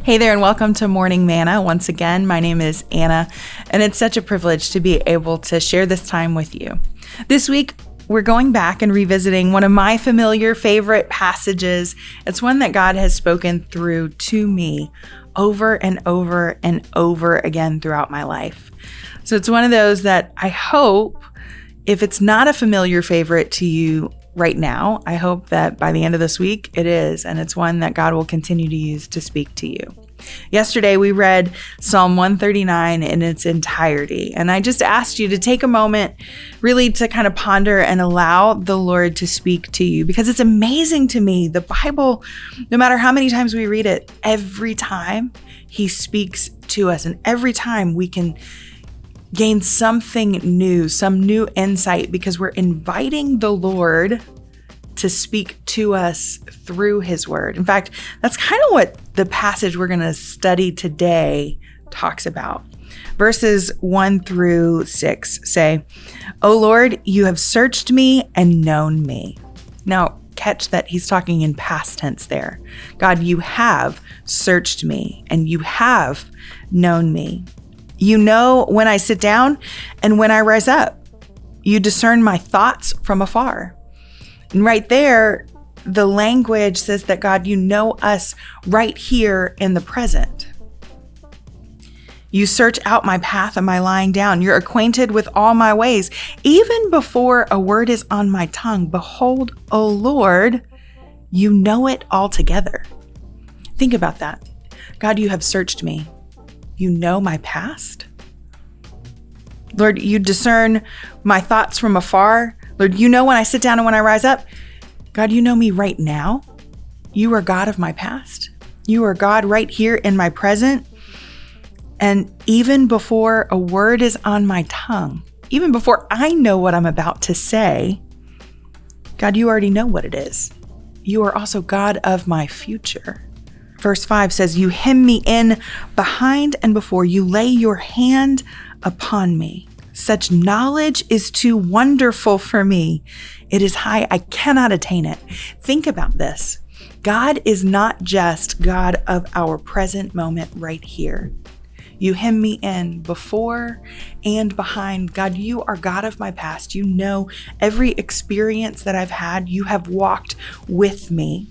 Hey there, and welcome to Morning Manna. Once again, my name is Anna, and it's such a privilege to be able to share this time with you. This week, we're going back and revisiting one of my familiar favorite passages. It's one that God has spoken through to me over and over and over again throughout my life. So it's one of those that I hope, if it's not a familiar favorite to you right now, I hope that by the end of this week it is, and it's one that God will continue to use to speak to you. Yesterday, we read Psalm 139 in its entirety, and I just asked you to take a moment really to kind of ponder and allow the Lord to speak to you, because it's amazing to me. The Bible, no matter how many times we read it, every time He speaks to us, and every time we can gain something new, some new insight, because we're inviting the Lord to speak to us through His word. In fact, that's kind of what the passage we're going to study today talks about. Verses 1-6 say, "O Lord, you have searched me and known me." Now, catch that He's talking in past tense there. God, you have searched me and you have known me. You know when I sit down and when I rise up. You discern my thoughts from afar. And right there, the language says that God, you know us right here in the present. You search out my path and my lying down. You're acquainted with all my ways. Even before a word is on my tongue, behold, O Lord, you know it altogether. Think about that. God, you have searched me. You know my past. Lord, you discern my thoughts from afar. Lord, you know when I sit down and when I rise up. God, you know me right now. You are God of my past. You are God right here in my present. And even before a word is on my tongue, even before I know what I'm about to say, God, you already know what it is. You are also God of my future. Verse 5 says, you hem me in behind and before. You lay your hand upon me. Such knowledge is too wonderful for me. It is high. I cannot attain it. Think about this. God is not just God of our present moment right here. You hem me in before and behind. God, you are God of my past. You know every experience that I've had. You have walked with me.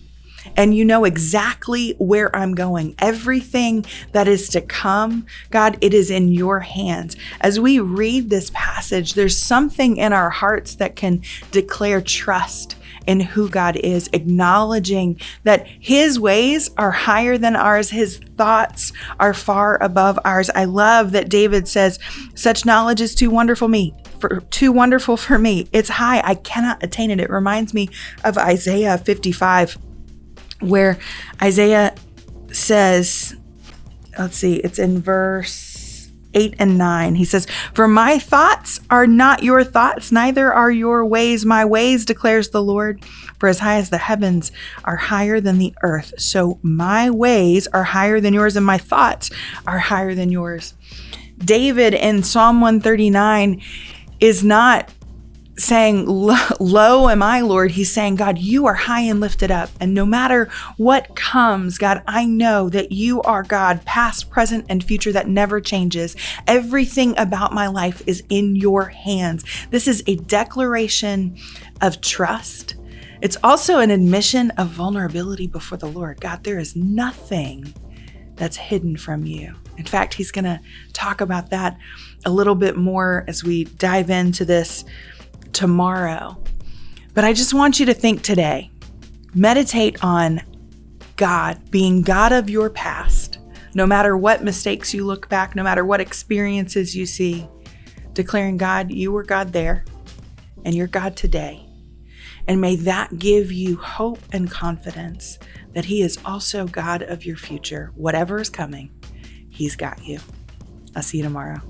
And you know exactly where I'm going. Everything that is to come, God, it is in your hands. As we read this passage, there's something in our hearts that can declare trust in who God is, acknowledging that His ways are higher than ours. His thoughts are far above ours. I love that David says, such knowledge is too wonderful for me. It's high. I cannot attain it. It reminds me of Isaiah 55. Where Isaiah says, it's in verse 8 and 9. He says, for my thoughts are not your thoughts, neither are your ways my ways, declares the Lord. For as high as the heavens are higher than the earth, so my ways are higher than yours and my thoughts are higher than yours. David in Psalm 139 is not saying, lo am I, Lord. He's saying, God, you are high and lifted up. And no matter what comes, God, I know that you are God, past, present, and future, that never changes. Everything about my life is in your hands. This is a declaration of trust. It's also an admission of vulnerability before the Lord. God, there is nothing that's hidden from you. In fact, he's going to talk about that a little bit more as we dive into this tomorrow. But I just want you to think today, meditate on God being God of your past, no matter what mistakes you look back, no matter what experiences you see, declaring, God, you were God there and you're God today. And may that give you hope and confidence that He is also God of your future. Whatever is coming, He's got you. I'll see you tomorrow.